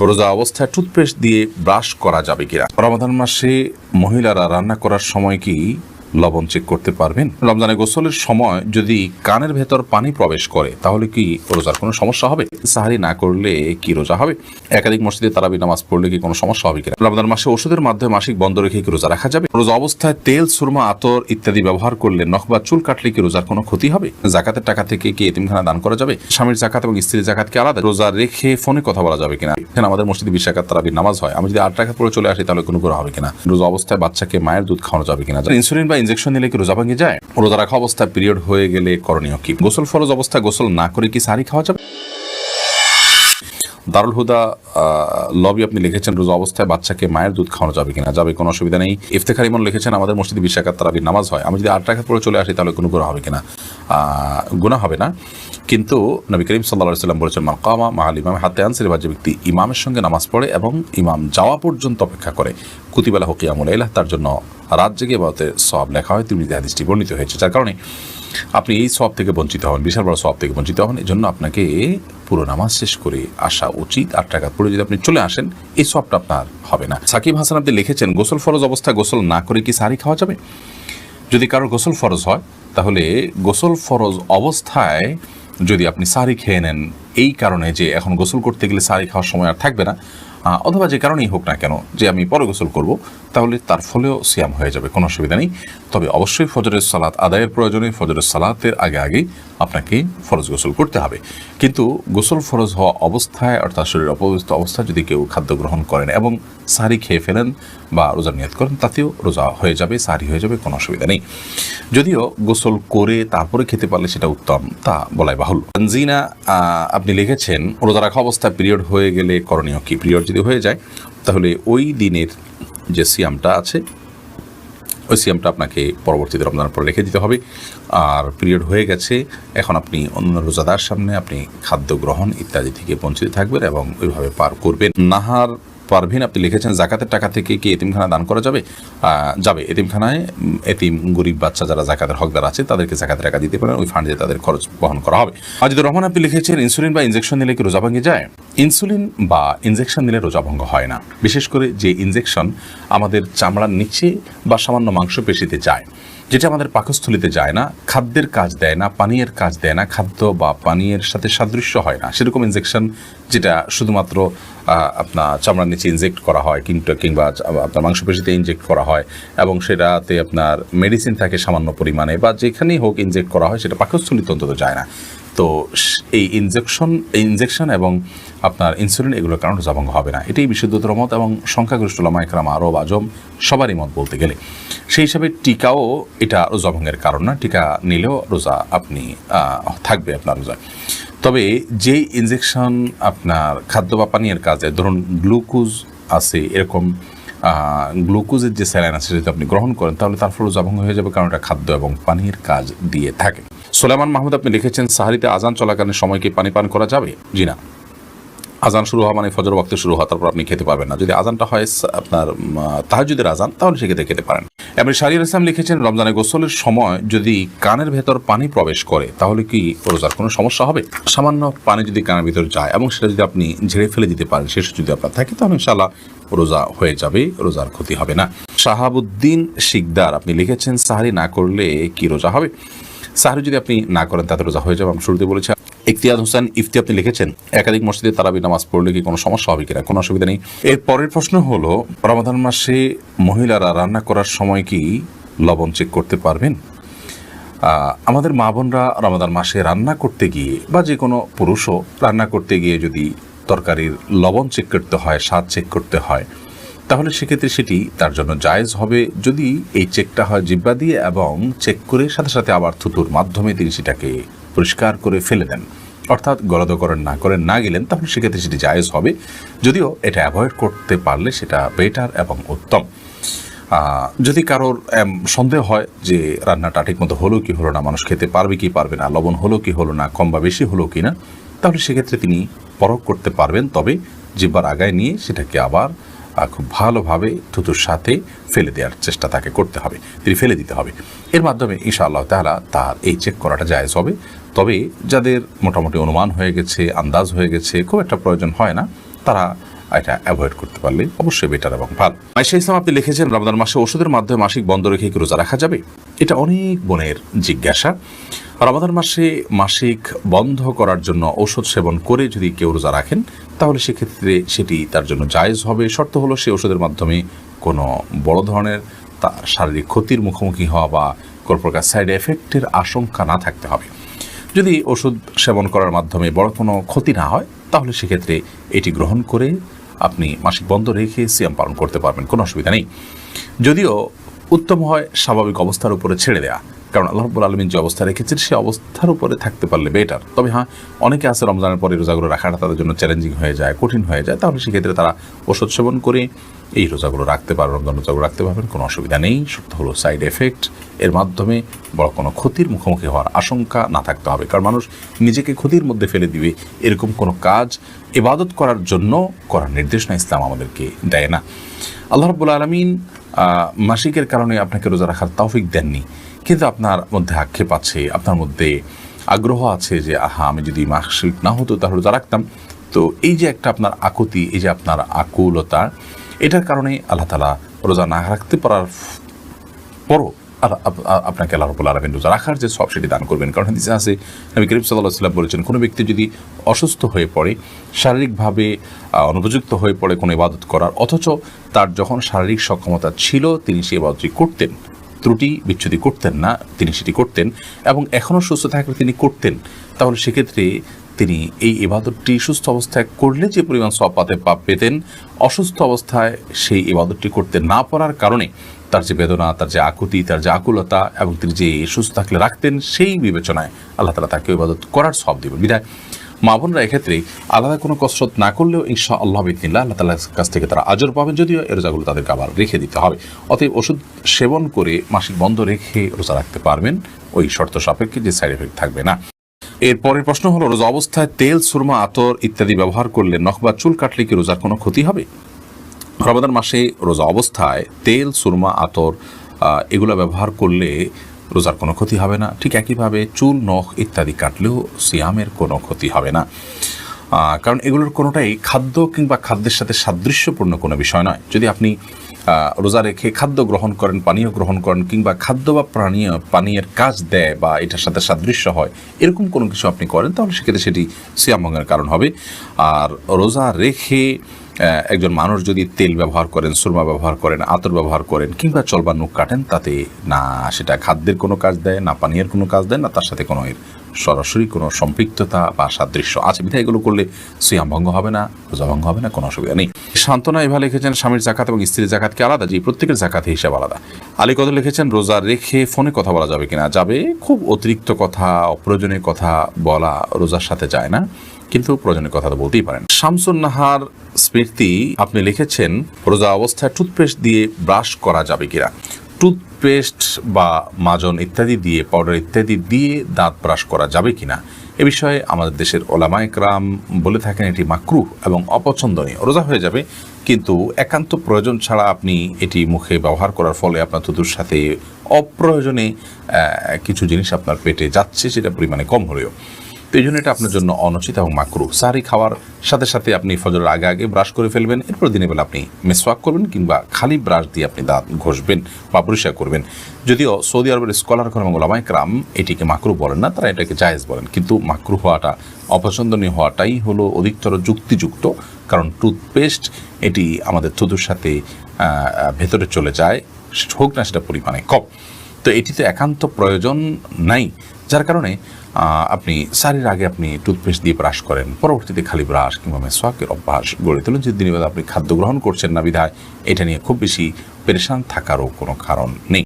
রোজা অবস্থায় টুথপেস্ট দিয়ে ব্রাশ করা যাবে কিনা? রমাদান মাসে মহিলারা রান্না করার সময় কি লবণ চেক করতে পারবেন? রমজানে গোসলের সময় যদি কানের ভেতর পানি প্রবেশ করে তাহলে কি রোজার কোনো সমস্যা হবে? সাহারি না করলে কি রোজা হবে? একাধিক মসজিদে তারাবি নামাজ পড়লে কি কোনো সমস্যা হবে কিনা? রমজান মাসে ওষুধের মাধ্যমে মাসিক বন্ধ রেখে কি রোজা রাখা যাবে? রোজা অবস্থায় তেল, সুরমা, আতর ইত্যাদি ব্যবহার করলে নখ বা চুল কাটলে কি রোজার কোনো ক্ষতি হবে? জাকাতের টাকা থেকে কি এতিমখানা দান করা যাবে? স্বামীর জাকাত এবং স্ত্রীর জাকাত কি আলাদা? রোজা রেখে ফোনে কথা বলা যাবে কিনা? এখানে আমাদের মসজিদে 20 রাকাত তারাবি নামাজ হয়, আমি যদি 8 রাকাত পড়ে চলে আসি তাহলে কোনো গুনাহ হবে কিনা? রোজা অবস্থায় বাচ্চাকে মায়ের দুধ খাওয়ানো যাবে কিনা? ইনসুলিন বা ইনজেকশন নিলে কি রোজা ভেঙে যায়? রোজা রাখা অবস্থায় পিরিয়ড হয়ে গেলে করণীয় কি? গোসল ফরজ অবস্থায় গোসল না করে কি সাহারি খাওয়া যাবে? দারুল হুদা লবি আপনি লিখেছেন রোজা অবস্থায় বাচ্চাকে মায়ের দুধ খাওয়ানো যাবে কিনা? যাবে, কোনো অসুবিধা নেই। ইফতেখার ইমন লিখেছেন আমাদের মসজিদে 20 রাকাত তারাবির নামাজ হয়, আমি যদি 8 রাকাত পড়ে চলে আসি তাহলে কোনো গুনাহ হবে কিনা? গুনাহ হবে না, কিন্তু নবী করিম সাল্লাল্লাহু আলাইহি ওয়াসাল্লাম বলেছেন মাকামা মাআল ইমাম হাত্তা ইয়ানসিরিফ, যে ব্যক্তি ইমামের সঙ্গে নামাজ পড়ে এবং ইমাম যাওয়া পর্যন্ত অপেক্ষা করে কুতিবা লাহু কিয়ামুল লাইল, তার জন্য রাত জেগে ইবাদতের সওয়াব লেখা হয়। তিরমিজি হাদিসটি বর্ণিত হয়েছে, যার কারণে আপনি এই সওয়াব থেকে বঞ্চিত হন, বিশাল বড় সওয়াব থেকে বঞ্চিত হন। এই জন্য আপনাকে পুরো নামাজ শেষ করে আসা উচিত। 8 রাকাত পড়ে যদি আপনি চলে আসেন এই সওয়াবটা আপনার হবে না। সাকিব হাসান আপনি লিখেছেন গোসল ফরজ অবস্থায় গোসল না করে কি সাহারি খাওয়া যাবে? যদি কারোর গোসল ফরজ হয় তাহলে গোসল ফরজ অবস্থায় যদি আপনি সাহারি খেয়ে নেন এই কারণে যে এখন গোসল করতে গেলে সাহারি খাওয়ার সময় আর থাকবে না, অথবা যে কারণেই হোক না কেন যে আমি পরে গোসল করব, তাহলে তার ফলেও সিয়াম হয়ে যাবে, কোনো অসুবিধা নেই। তবে অবশ্যই ফজরের সালাত আদায়ের প্রয়োজনে ফজরের সালাতের আগে আগেই আপনাকে ফরজ গোসল করতে হবে। কিন্তু গোসল ফরজ হওয়া অবস্থায় অর্থাৎ শরীর অপবিত্র অবস্থায় যদি কেউ খাদ্য গ্রহণ করেন এবং সাহারি খেয়ে ফেলেন বা রোজা নিয়ত করেন তাতেও রোজা হয়ে যাবে, সাহারি হয়ে যাবে, কোনো অসুবিধা নেই। যদিও গোসল করে তারপরে খেতে পারলে সেটা উত্তম, তা বলাই বাহুল্য। তানজিনা আপনি লিখেছেন রোজা রাখা অবস্থায় পিরিয়ড হয়ে গেলে করণীয় কি? পিরিয়ড যদি হয়ে যায় তাহলে ওই দিনের যে সিয়ামটা আছে ওই সিয়ামটা আপনাকে পরবর্তীতে রমজানের পরে রেখে দিতে হবে। আর পিরিয়ড হয়ে গেছে, এখন আপনি অন্য রোজাদার সামনে আপনি খাদ্য গ্রহণ ইত্যাদি থেকে বঞ্চিত থাকবেন এবং ওইভাবে পার করবেন। নাহার পারভিন আপনি লিখেছেন জাকাতের টাকা থেকে কি এতিমখানা দান করা যাবে? যাবে, এতিমখানায় এতিম গরিব বাচ্চা যারা জাকাতের হকদার আছে তাদেরকে জাকাতের টাকা দিতে পারেন, ওই ফান্ড দিয়ে তাদের খরচ বহন করা হবে। আজিদুর রহমান আপনি লিখেছেন ইনসুলিন বা ইনজেকশন নিলে কি রোজা ভেঙে যায়? ইনসুলিন বা ইনজেকশন নিলে রোজা ভঙ্গ হয় না, বিশেষ করে যে ইনজেকশন আমাদের চামড়ার নিচে বা সামান্য মাংসপেশিতে যায়, যেটা আমাদের পাকস্থলিতে যায় না, খাদ্যের কাজ দেয় না, পানীয়ের কাজ দেয় না, খাদ্য বা পানীয়ের সাথে সাদৃশ্য হয় না, সেরকম ইনজেকশন যেটা শুধুমাত্র আপনার চামড়ার নিচে ইনজেক্ট করা হয় কিংবা আপনার মাংসপেশিতে ইনজেক্ট করা হয় এবং সেটাতে আপনার মেডিসিন থাকে সামান্য পরিমাণে, বা যেখানেই হোক ইনজেক্ট করা হয় সেটা পাকস্থলিতে অন্তত যায় না। তো এই ইনজেকশন এবং আপনার ইনসুলিন এগুলোর কারণে রোজা ভঙ্গ হবে না, এটাই বিশুদ্ধতর মত এবং সংখ্যাগরিষ্ঠ উলামা ইকরাম আরব আজম সবারই মত বলতে গেলে। সেই হিসাবে টিকাও এটা রোজা ভঙ্গের কারণ না, টিকা নিলেও রোজা আপনি থাকবে আপনার রোজা। তবে যে ইনজেকশন আপনার খাদ্য বা পানীয়ের কাজে, ধরুন গ্লুকোজ আছে, এরকম গ্লুকোজের যে স্যালাইন আছে যদি আপনি গ্রহণ করেন তাহলে তার ফলে রোজা ভঙ্গ হয়ে যাবে, কারণ এটা খাদ্য এবং পানির কাজ দিয়ে থাকে। সোলাইমান মাহমুদ আপনি লিখেছেন সাহারিতে আজান চলাকালীন সময় কি পানি পান করা যাবে? জি না, আজান শুরু হওয়া মানে ফজর ওয়াক্তে শুরু হওয়া, তারপর আপনি খেতে পারবেন না। যদি আজানটা হয় আপনার তাহাজ্জুদের আজান তাহলে সেক্ষেত্রে খেতে পারেন। এমনি শাহরিয়ার ইসলাম লিখেছেন রমজানে গোসলের সময় যদি কানের ভেতর পানি প্রবেশ করে তাহলে কি রোজার কোনো সমস্যা হবে? সামান্য পানি যদি কানের ভিতর যায় এবং সেটা যদি আপনি ঝেড়ে ফেলে দিতে পারেন, শেষ যদি আপনার থাকে তাহলে ইনশাআল্লাহ রোজা হয়ে যাবে, রোজার ক্ষতি হবে না। শাহাবুদ্দিন শিকদার আপনি লিখেছেন সাহারি না করলে কি রোজা হবে? সাহারি যদি আপনি না করেন তাতে রোজা হয়ে যাবে, আমি শুরুতে বলেছি। ইখতিয়ার হোসেন ইফতি আপনি লিখেছেন একাধিক মসজিদে তারাবি নামাজ পড়লে কি কোনো সমস্যা হবে কিনা? কোনো অসুবিধা নেই। এর পরের প্রশ্ন হলো রমাদান মাসে মহিলারা রান্না করার সময় কি লবণ চেক করতে পারবেন? আমাদের মা বোনরা রমাদান মাসে রান্না করতে গিয়ে বা যে কোনো পুরুষও রান্না করতে গিয়ে যদি তরকারির লবণ চেক করতে হয়, স্বাদ চেক করতে হয়, তাহলে সেক্ষেত্রে সেটি তার জন্য জায়েজ হবে যদি এই চেকটা হয় জিহ্বা দিয়ে এবং চেক করে সাথে সাথে আবার থুতুর মাধ্যমে তিনি সেটাকে পরিষ্কার করে ফেলে দেন, অর্থাৎ গলদকরণ না গেলেন, তাহলে সেক্ষেত্রে সেটি জায়েজ হবে। যদিও এটা অ্যাভয়েড করতে পারলে সেটা বেটার এবং উত্তম। যদি কারোর সন্দেহ হয় যে রান্নাটা ঠিক মতো হলো কি হলো না, মানুষ খেতে পারবে কি পারবে না, লবণ হলো কি হলো না, কম বা বেশি হলো কি না, তাহলে সেক্ষেত্রে তিনি পরখ করতে পারবেন। তবে জিহ্বার আগায় নিয়ে সেটাকে আবার খুব ভালোভাবে থুতুর সাথে ফেলে দেওয়ার চেষ্টা তাকে করতে হবে, তিনি ফেলে দিতে হবে। এর মাধ্যমে ইনশাআল্লাহ তাআলা তার এই চেক করাটা জায়েজ হবে। তবে যাদের মোটামুটি অনুমান হয়ে গেছে, আন্দাজ হয়ে গেছে, খুব একটা প্রয়োজন হয় না, তারা এটা অ্যাভয়েড করতে পারলে অবশ্যই বেটার এবং ভালো। আয়েশা ইসলাম আপনি লিখেছেন, রমজান মাসে ওষুধের মাধ্যমে মাসিক বন্ধ রেখে কি রোজা রাখা যাবে? এটা অনেক বোনের জিজ্ঞাসা। রমজান মাসে মাসিক বন্ধ করার জন্য ঔষধ সেবন করে যদি কেউ রোজা রাখেন তাহলে সেক্ষেত্রে সেটি তার জন্য জায়েজ হবে। শর্ত হলো সে ওষুধের মাধ্যমে কোনো বড় ধরনের শারীরিক ক্ষতির মুখোমুখি হওয়া বা কোনো প্রকার সাইড এফেক্টের আশঙ্কা না থাকতে হবে। যদি ওষুধ সেবন করার মাধ্যমে বড় কোনো ক্ষতি না হয় তাহলে সেক্ষেত্রে এটি গ্রহণ করে আপনি মাসিক বন্ধ রেখে সিয়াম পালন করতে পারবেন, কোনো অসুবিধা নেই। যদিও উত্তম হয় স্বাভাবিক অবস্থার উপরে ছেড়ে দেওয়া, কারণ আল্লাহ রাব্বুল আলামিন যে অবস্থা রেখেছেন সে অবস্থার উপরে থাকতে পারলে বেটার। তবে হ্যাঁ, অনেকে আছে রমজানের পরে রোজাগুলো রাখাটা তাদের জন্য চ্যালেঞ্জিং হয়ে যায়, কঠিন হয়ে যায়, তাহলে সেক্ষেত্রে তারা ওষুধ সেবন করে এই রোজাগুলো রাখতে পারবে, রমজান রোজাগুলো রাখতে পারবেন, কোনো অসুবিধা নেই। সত্য হলো সাইড এফেক্ট এর মাধ্যমে বড় কোনো ক্ষতির মুখোমুখি হওয়ার আশঙ্কা না থাকতে হবে, কারণ মানুষ নিজেকে ক্ষতির মধ্যে ফেলে দিবে এরকম কোনো কাজ ইবাদত করার জন্য করার নির্দেশনা ইসলাম আমাদেরকে দেয় না। আল্লাহ রাব্বুল আলামিন মাসিকের কারণে আপনাকে রোজা রাখার তৌফিক দেননি, কিন্তু আপনার মধ্যে আক্ষেপ আছে, আপনার মধ্যে আগ্রহ আছে যে আমি যদি মাসিক না হতো তাহলে রোজা রাখতাম। তো এই যে একটা আপনার আকুতি, এই যে আপনার আকুলতা, এটার কারণে আল্লাহ তাআলা রোজা না রাখতে পারার পরও আপনাকে আল্লাহ রাব্বুল আলামিন রোজা রাখার যে সব সেটি দান করবেন। কারণ হাদিসে আছে, নবী করিম সাল্লাল্লাহু আলাইহি ওয়াসাল্লাম বলেছেন, কোনো ব্যক্তি যদি অসুস্থ হয়ে পড়ে, শারীরিকভাবে অনুপযুক্ত হয়ে পড়ে কোনো ইবাদত করার, অথচ তার যখন শারীরিক সক্ষমতা ছিল তিনি সেই ইবাদতটি করতেন, ত্রুটি বিচ্ছুতি করতেন না, তিনি সেটি করতেন এবং এখনও সুস্থ থাকলে তিনি করতেন, তাহলে সেক্ষেত্রে তিনি এই ইবাদতটি সুস্থ অবস্থায় করলে যে পরিমাণ সওয়াব পেতেন, অসুস্থ অবস্থায় সেই ইবাদতটি করতে না পারার কারণে তার যে বেদনা, তার যে আকুতি, তার যে আকুলতা এবং তিনি যে সুস্থ থাকলে রাখতেন, সেই বিবেচনায় আল্লাহ তাআলা তাকে ইবাদত করার সওয়াব দিবেন। বিধায় মা বোনরা এক্ষেত্রে আলাদা কোনো কসরত না করলেও ইনশাআল্লাহ বিইذনিল্লাহ আল্লাহ তাআলার কাছ থেকে তারা আজর পাবেন, যদিও এই রোজাগুলো তাদেরকে আবার রেখে দিতে হবে। অতএব ওষুধ সেবন করে মাসিক বন্ধ রেখে রোজা রাখতে পারবেন, ওই শর্ত সাপেক্ষে যে সাইড এফেক্ট থাকবে না। এর পরের প্রশ্ন হলো, রোজা অবস্থায় তেল, সুরমা, আতর ইত্যাদি ব্যবহার করলে নখ বা চুল কাটলে কি রোজার কোনো ক্ষতি হবে? রমাদান মাসে রোজা অবস্থায় তেল, সুরমা, আতর এগুলো ব্যবহার করলে রোজার কোনো ক্ষতি হবে না। ঠিক একইভাবে চুল, নখ ইত্যাদি কাটলেও সিয়ামের কোনো ক্ষতি হবে না, কারণ এগুলোর কোনোটাই খাদ্য কিংবা খাদ্যের সাথে সাদৃশ্যপূর্ণ কোনো বিষয় নয়। যদি আপনি রোজা রেখে খাদ্য গ্রহণ করেন, পানীয় গ্রহণ করেন, কিংবা খাদ্য বা পানীয়ের কাজ দেয় বা এটার সাথে সাদৃশ্য হয়, এরকম কোনো কিছু আপনি করেন, তাহলে সেক্ষেত্রে সেটি সিয়াম ভঙ্গের কারণ হবে। আর রোজা রেখে একজন মানুষ যদি তেল ব্যবহার করেন, সুরমা ব্যবহার করেন, আতর ব্যবহার করেন কিংবা চলবা নখ কাটেন, তাতে না সেটা খাদ্যের কোনো কাজ দেয়, না পানীয়ের কোনো কাজ দেয়, না তার সাথে কোনো এর সরাসরি কোনো সম্পৃক্ততা বা সাদৃশ্য আছে। বিধায় এগুলো করলে সিয়াম ভঙ্গ হবে না, রোজা ভঙ্গ হবে না, কোনো অসুবিধা নেই। সান্ত্বনা এভাবে লিখেছেন, স্বামীর জাকাত এবং স্ত্রীর জাকাতকে আলাদা? যে প্রত্যেকের জাকাতের হিসাব আলাদা। আলী কদর লিখেছেন, রোজা রেখে ফোনে কথা বলা যাবে কিনা? যাবে। খুব অতিরিক্ত কথা, অপ্রয়োজনীয় কথা বলা রোজার সাথে যায় না, কিন্তু প্রয়োজনীয় কথা তো বলতেই পারেন। শামসুন নাহার স্মৃতি আপনি লিখেছেন, রোজা অবস্থায় টুথপেস্ট দিয়ে ব্রাশ করা যাবে কিনা? টুথপেস্ট বা মাজন ইত্যাদি দিয়ে, পাউডার ইত্যাদি দিয়ে দাঁত ব্রাশ করা যাবে কিনা, এ বিষয়ে আমাদের দেশের ওলামায়ে কেরাম বলে থাকেন এটি মাকরুহ এবং অপছন্দনীয়। রোজা হয়ে যাবে, কিন্তু একান্ত প্রয়োজন ছাড়া আপনি এটি মুখে ব্যবহার করার ফলে আপনার থুতুর সাথে অপ্রয়োজনে কিছু জিনিস আপনার পেটে যাচ্ছে, সেটা পরিমাণে কম হলেও, তো এই জন্য এটা আপনার জন্য অনুচিত এবং মাকরুহ। সাহরি খাওয়ার সাথে সাথে আপনি ফজরের আগে আগে ব্রাশ করে ফেলবেন, এরপর দিনের বেলা আপনি মেসওয়াক করবেন কিংবা খালি ব্রাশ দিয়ে আপনি দাঁত ঘষবেন বা পরিষ্কার করবেন। যদিও সৌদি আরবের স্কলারগণ এবং ওলামায়ে কেরাম এটিকে মাকরুহ বলেন না, তারা এটাকে জায়েজ বলেন, কিন্তু মাকরুহ হওয়াটা, অপছন্দনীয় হওয়াটাই হলো অধিকতর যুক্তিযুক্ত। কারণ টুথপেস্ট এটি আমাদের থুতুর সাথে ভেতরে চলে যায়, হোক না সেটা পরিমাণে কম, তো এটিতে একান্ত প্রয়োজন নাই, যার কারণে আপনি সারির আগে আপনি টুথপেস্ট দিয়ে ব্রাশ করেন, পরবর্তীতে খালি ব্রাশ কিংবা মেসওয়াকের অভ্যাস গড়ে তোলেন। যে দিনের বেলা আপনি খাদ্য গ্রহণ করছেন না, বিধায় এটা নিয়ে খুব বেশি পেরেশান থাকারও কোনো কারণ নেই।